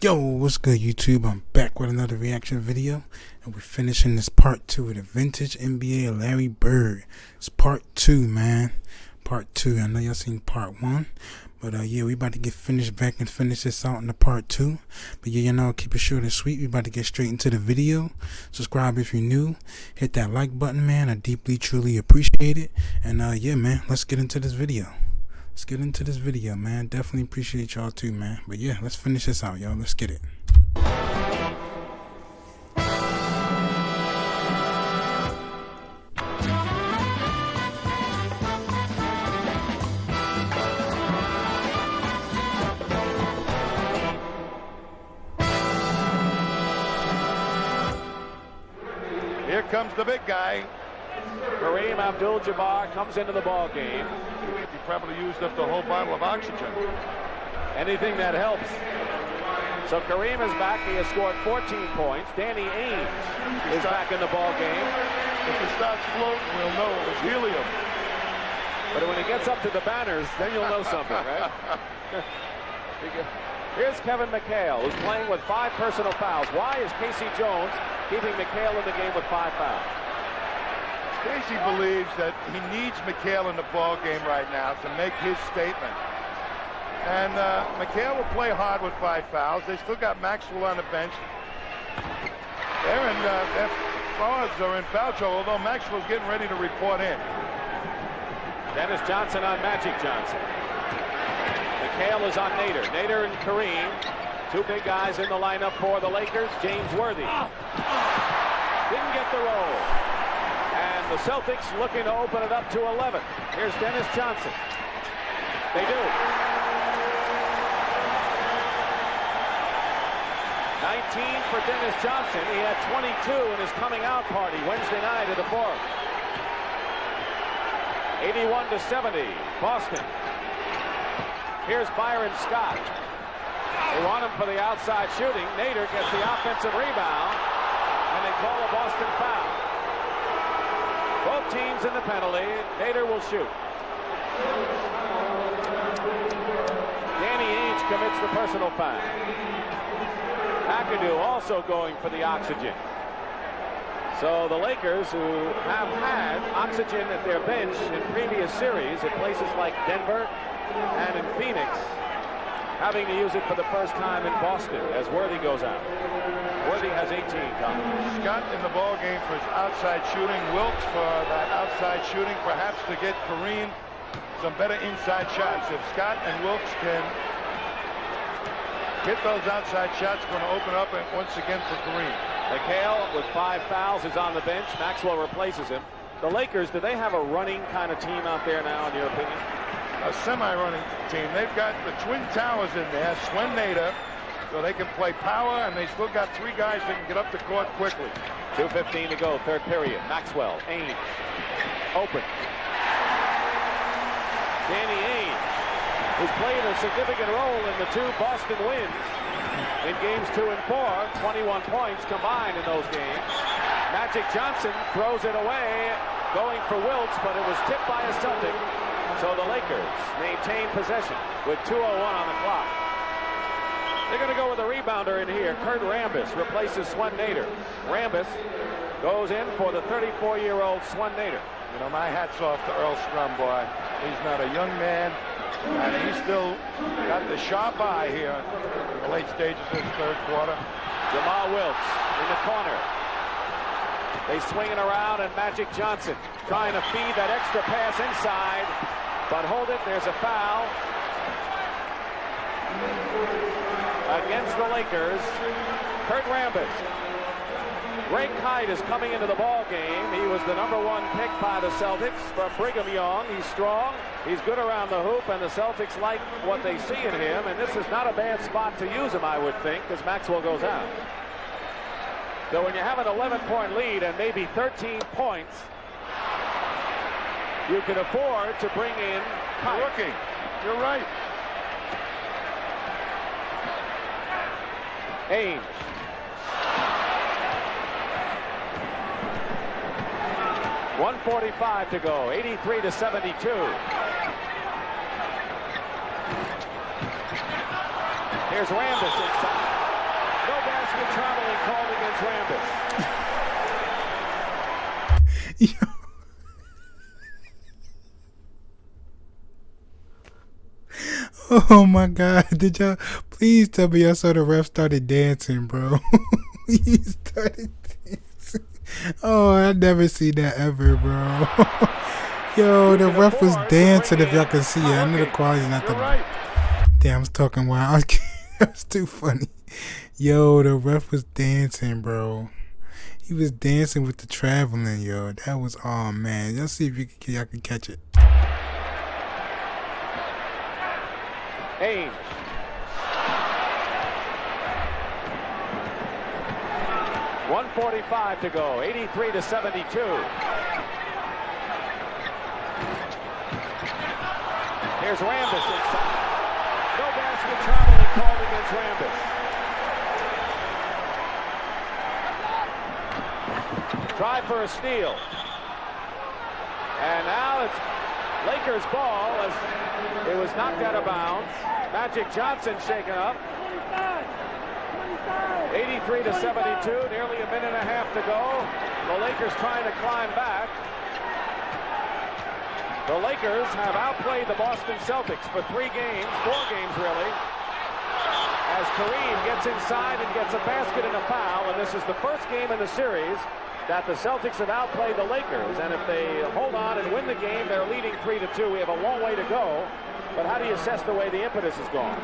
Yo, what's good, YouTube? I'm back with another reaction video, and we're finishing this part 2 of the vintage NBA Larry Bird. It's part 2, man. Part 2. I know y'all seen part 1, but yeah, we about to get finished back and finish this out in the part 2. But yeah, you know, keep it short and sweet. We about to get straight into the video. Subscribe if you're new. Hit that like button, man. I deeply, truly appreciate it. And yeah, man, let's get into this video. Let's get into this video, man. Definitely appreciate y'all too, man. But yeah, let's finish this out, y'all. Let's get it. Here comes the big guy. Kareem Abdul-Jabbar comes into the ball game. He probably used up the whole bottle of oxygen. Anything that helps. So Kareem is back. He has scored 14 points. Danny Ainge is back in the ball game. If it starts floating, we'll know it was helium. But when it gets up to the banners, then you'll know something, right? Here's Kevin McHale, who's playing with 5 personal fouls. Why is Casey Jones keeping McHale in the game with 5 fouls? Casey believes that he needs McHale in the ball game right now to make his statement. And McHale will play hard with 5 fouls. They still got Maxwell on the bench. Their forwards are in foul trouble, although Maxwell's getting ready to report in. Dennis Johnson on Magic Johnson. McHale is on Nader. Nader and Kareem, 2 big guys in the lineup for the Lakers. James Worthy didn't get the roll. And the Celtics looking to open it up to 11. Here's Dennis Johnson. They do. 19 for Dennis Johnson. He had 22 in his coming out party Wednesday night at the Forum. 81-70, Boston. Here's Byron Scott. They want him for the outside shooting. Nader gets the offensive rebound, and they call a Boston foul. Both teams in the penalty. Nader will shoot. Danny Ainge commits the personal foul. McAdoo also going for the oxygen. So the Lakers, who have had oxygen at their bench in previous series at places like Denver and in Phoenix, having to use it for the first time in Boston as Worthy goes out. Worthy has 18, Tom. Scott in the ball game for his outside shooting. Wilkes for that outside shooting, perhaps to get Kareem some better inside shots. If Scott and Wilkes can hit those outside shots, going to open up once again for Kareem. McHale with 5 fouls is on the bench. Maxwell replaces him. The Lakers, do they have a running kind of team out there now, in your opinion? A semi-running team. They've got the Twin Towers in there, Swen Nader, so they can play power, and they still got 3 guys that can get up the court quickly. 2:15 to go, third period. Maxwell, Ainge, open. Danny Ainge, who's played a significant role in the 2 Boston wins in games 2 and 4, 21 points combined in those games. Magic Johnson throws it away, going for Wilkes, but it was tipped by a Celtic. So the Lakers maintain possession with 2:01 on the clock. They're going to go with a rebounder in here. Kurt Rambis replaces Swen Nader. Rambis goes in for the 34-year-old Swen Nader. You know, my hat's off to Earl Strum, boy. He's not a young man, and he's still got the sharp eye here in the late stages of the third quarter. Jamal Wilkes in the corner. They swing it around, and Magic Johnson trying to feed that extra pass inside, but hold it. There's a foul against the Lakers. Kurt Rambis. Ray Kite is coming into the ball game. He was the #1 pick by the Celtics from Brigham Young. He's strong. He's good around the hoop, and the Celtics like what they see in him. And this is not a bad spot to use him, I would think, as Maxwell goes out. So when you have an 11-point lead and maybe 13 points, you can afford to bring in Kite. Rookie. You're right. Ainge. .145 to go, 83-72. Here's Rambis inside. against Rambis. Oh my God! Did y'all please tell me y'all saw the ref started dancing, bro? He started dancing. Oh, I never seen that ever, bro. Yo, the ref was dancing. If y'all can see it, I know the quality's not the. Right. Damn, I was talking wild. That's too funny. Yo, the ref was dancing, bro. He was dancing with the traveling, yo. That was, oh man. Let's see if y'all can catch it. Ainge. .145 to go, 83-72. Here's Rambis inside. No basket traveling called against Rambis. Try for a steal. And now it's Lakers ball as it was knocked out of bounds. Magic Johnson shaken up. 83-72, nearly a minute and a half to go. The Lakers trying to climb back. The Lakers have outplayed the Boston Celtics for 3 games, 4 games really, as Kareem gets inside and gets a basket and a foul, and this is the first game in the series that the Celtics have outplayed the Lakers, and if they hold on and win the game, they're leading 3-2. We have a long way to go, but how do you assess the way the impetus has gone?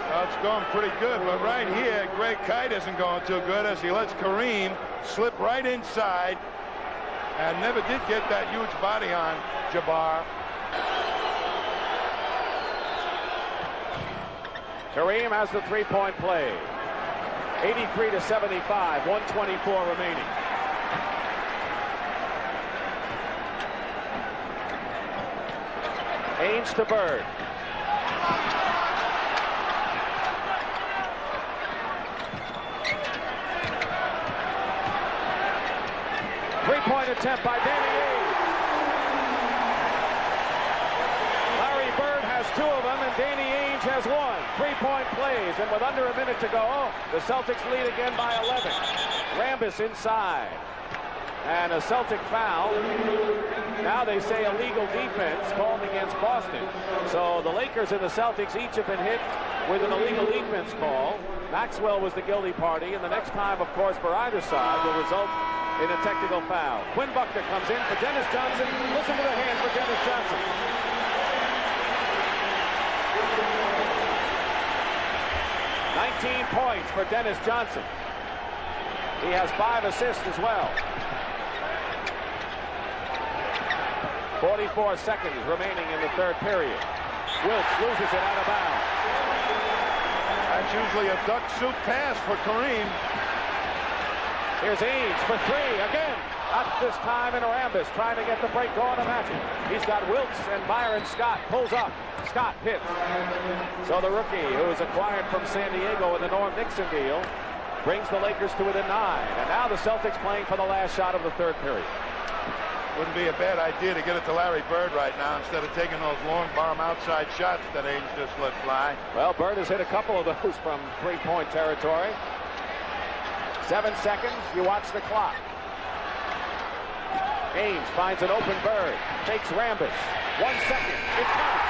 Well, it's going pretty good, but right here, Greg Kite isn't going too good as he lets Kareem slip right inside and never did get that huge body on Jabbar. Kareem has the three-point play. 83-75, 124 remaining. Ainge to Bird. Three-point attempt by Danny Ainge. Larry Bird has 2 of them, and Danny Ainge has 1. Three-point plays, and with under a minute to go, the Celtics lead again by 11. Rambis inside. And a Celtic foul. Now they say illegal defense called against Boston. So the Lakers and the Celtics each have been hit with an illegal defense call. Maxwell was the guilty party, and the next time, of course, for either side will result in a technical foul. Quinn Buckner comes in for Dennis Johnson. Listen to the hand for Dennis Johnson. "19 points for Dennis Johnson. He has 5 assists as well. 44 seconds remaining in the third period. Wilkes loses it out of bounds. That's usually a duck soup pass for Kareem. Here's Ainge for 3 again. Not this time in Rambis trying to get the break going to match it. He's got Wilkes and Byron Scott pulls up. Scott hits. So the rookie who was acquired from San Diego in the Norm Nixon deal brings the Lakers to within 9. And now the Celtics playing for the last shot of the third period. Wouldn't be a bad idea to get it to Larry Bird right now instead of taking those long bomb outside shots that Ainge just let fly. Well, Bird has hit a couple of those from three-point territory. 7 seconds. You watch the clock. Ainge finds an open Bird. Takes Rambis. 1 second. It's counts.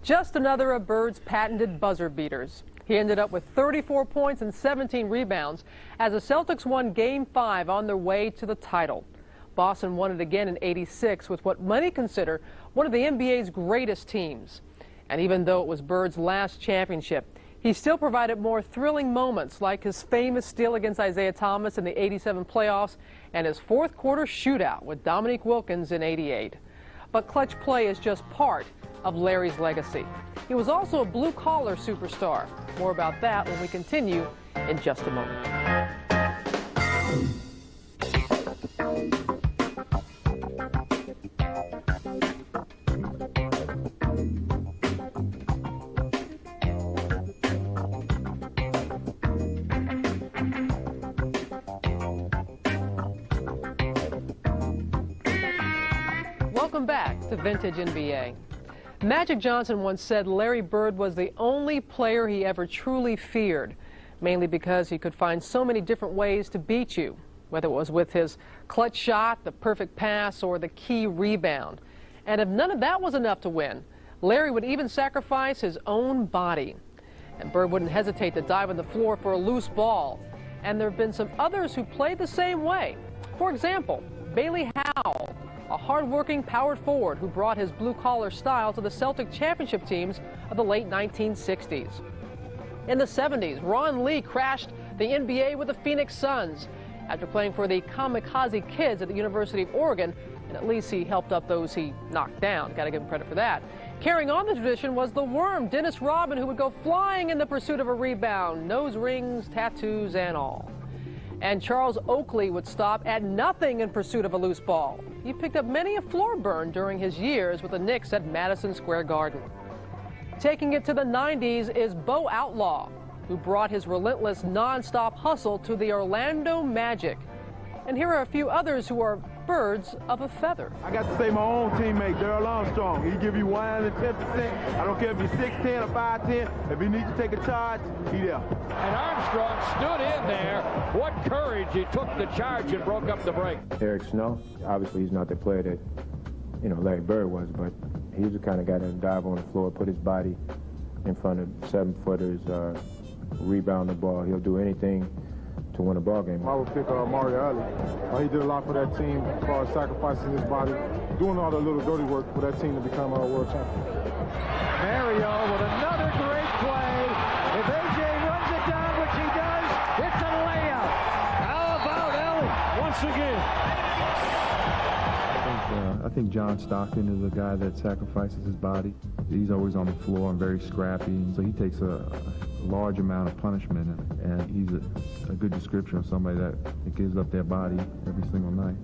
Just another of Bird's patented buzzer beaters. He ended up with 34 points and 17 rebounds as the Celtics won Game 5 on their way to the title. Boston won it again in '86 with what many consider one of the NBA's greatest teams. And even though it was Bird's last championship, he still provided more thrilling moments like his famous steal against Isaiah Thomas in the '87 playoffs and his fourth quarter shootout with Dominique Wilkins in '88. But clutch play is just part of Larry's legacy. He was also a blue-collar superstar. More about that when we continue in just a moment. Welcome back to Vintage NBA. Magic Johnson once said Larry Bird was the only player he ever truly feared, mainly because he could find so many different ways to beat you, whether it was with his clutch shot, the perfect pass, or the key rebound. And if none of that was enough to win, Larry would even sacrifice his own body. And Bird wouldn't hesitate to dive on the floor for a loose ball. And there have been some others who played the same way. For example, Bailey Howell, a hard-working power forward who brought his blue-collar style to the Celtic championship teams of the late 1960s. In the 70s, Ron Lee crashed the NBA with the Phoenix Suns after playing for the Kamikaze Kids at the University of Oregon, and at least he helped up those he knocked down. Got to give him credit for that. Carrying on the tradition was the Worm, Dennis Rodman, who would go flying in the pursuit of a rebound, nose rings, tattoos, and all. And Charles Oakley would stop at nothing in pursuit of a loose ball. He picked up many a floor burn during his years with the Knicks at Madison Square Garden. Taking it to the 90s is Bo Outlaw, who brought his relentless non-stop hustle to the Orlando Magic. And here are a few others who are birds of a feather. I got to say my own teammate, Darrell Armstrong. He give you 110%. I don't care if you're 6'10" or 5'10". If you need to take a charge, he there. And Armstrong stood in there. What courage. He took the charge and broke up the break. Eric Snow, obviously he's not the player that, Larry Bird was, but he's the kind of guy that dive on the floor, put his body in front of 7-footers, rebound the ball. He'll do anything to win a ball game. I would pick Mario Ali. He did a lot for that team as far as sacrificing his body, doing all the little dirty work for that team to become a world champion. Mario with another great play. If A.J. runs it down, which he does, it's a layup. How about Ellie once again? I think John Stockton is a guy that sacrifices his body. He's always on the floor and very scrappy, and so he takes a large amount of punishment, and he's a good description of somebody that gives up their body every single night.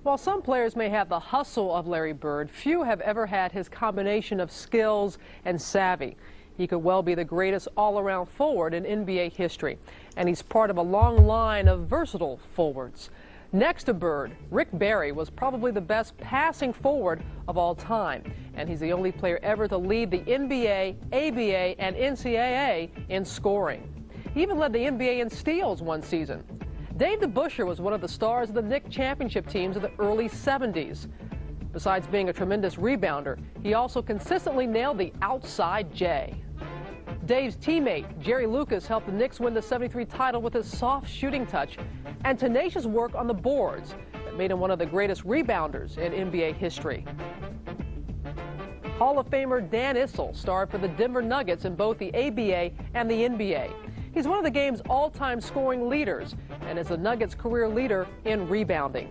While some players may have the hustle of Larry Bird, few have ever had his combination of skills and savvy. He could well be the greatest all-around forward in NBA history, and he's part of a long line of versatile forwards. Next to Bird, Rick Barry was probably the best passing forward of all time, and he's the only player ever to lead the NBA, ABA, and NCAA in scoring. He even led the NBA in steals one season. Dave DeBusschere was one of the stars of the Knicks championship teams of the early 70s. Besides being a tremendous rebounder, he also consistently nailed the outside J. Dave's teammate, Jerry Lucas, helped the Knicks win the '73 title with his soft shooting touch and tenacious work on the boards that made him one of the greatest rebounders in NBA history. Hall of Famer Dan Issel starred for the Denver Nuggets in both the ABA and the NBA. He's one of the game's all-time scoring leaders and is the Nuggets' career leader in rebounding.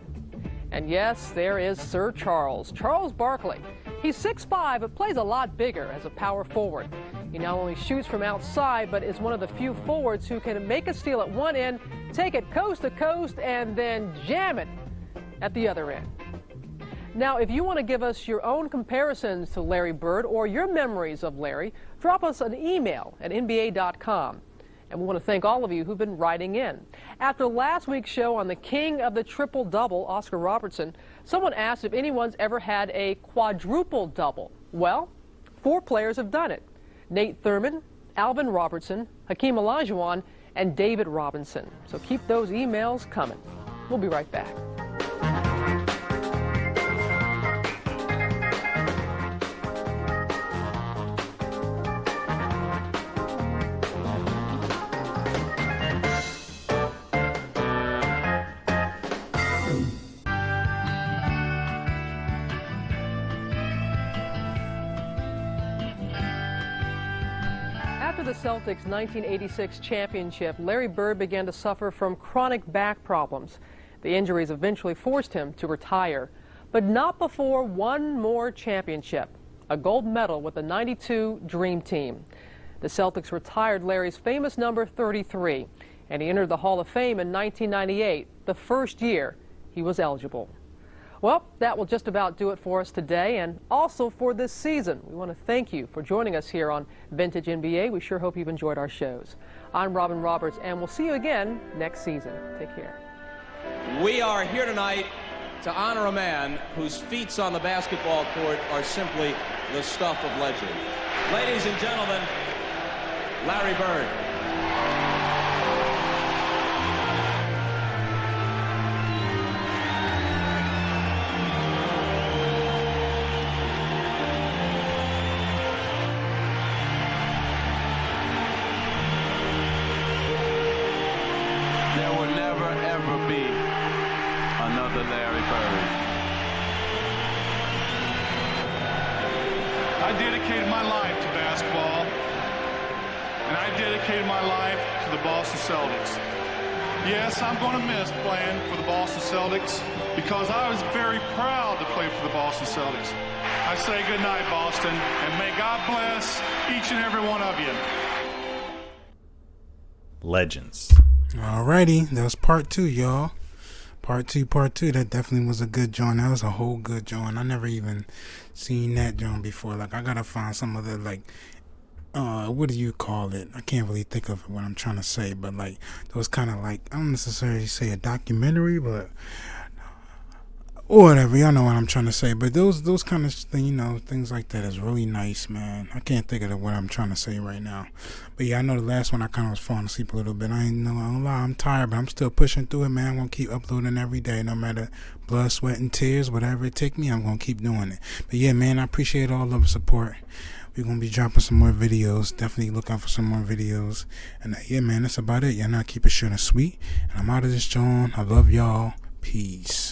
And yes, there is Sir Charles Barkley. He's 6'5", but plays a lot bigger as a power forward. He not only shoots from outside, but is one of the few forwards who can make a steal at one end, take it coast to coast, and then jam it at the other end. Now, if you want to give us your own comparisons to Larry Bird or your memories of Larry, drop us an email at nba.com. And we want to thank all of you who've been writing in. After last week's show on the king of the triple-double, Oscar Robertson, someone asked if anyone's ever had a quadruple-double. Well, 4 players have done it. Nate Thurman, Alvin Robertson, Hakeem Olajuwon, and David Robinson. So keep those emails coming. We'll be right back. After the Celtics' 1986 championship, Larry Bird began to suffer from chronic back problems. The injuries eventually forced him to retire, but not before one more championship, a gold medal with the '92 Dream Team. The Celtics retired Larry's famous number 33, and he entered the Hall of Fame in 1998, the first year he was eligible. Well, that will just about do it for us today and also for this season. We want to thank you for joining us here on Vintage NBA. We sure hope you've enjoyed our shows. I'm Robin Roberts, and we'll see you again next season. Take care. We are here tonight to honor a man whose feats on the basketball court are simply the stuff of legend. Ladies and gentlemen, Larry Bird. There will never, ever be another Larry Bird. I dedicated my life to basketball, and I dedicated my life to the Boston Celtics. Yes, I'm going to miss playing for the Boston Celtics because I was very proud to play for the Boston Celtics. I say good night, Boston, and may God bless each and every one of you. Legends. Alrighty, that was part 2, y'all. Part two. That definitely was a good joint. That was a whole good joint. I never even seen that joint before. Like, I gotta find some other, like, what do you call it? I can't really think of what I'm trying to say, but like, those kind of like, I don't necessarily say a documentary, but or whatever, y'all know what I'm trying to say. But those kind of things, you know, things like that is really nice, man. I can't think of what I'm trying to say right now. But yeah, I know the last one I kind of was falling asleep a little bit. I don't lie, I'm tired, but I'm still pushing through it, man. I'm gonna keep uploading every day, no matter blood, sweat, and tears, whatever it take me, I'm gonna keep doing it. But yeah, man, I appreciate all of the support. We're gonna be dropping some more videos. Definitely look out for some more videos. And yeah, man, that's about it. Y'all know, keep it short and sweet. And I'm out of this joint. I love y'all. Peace.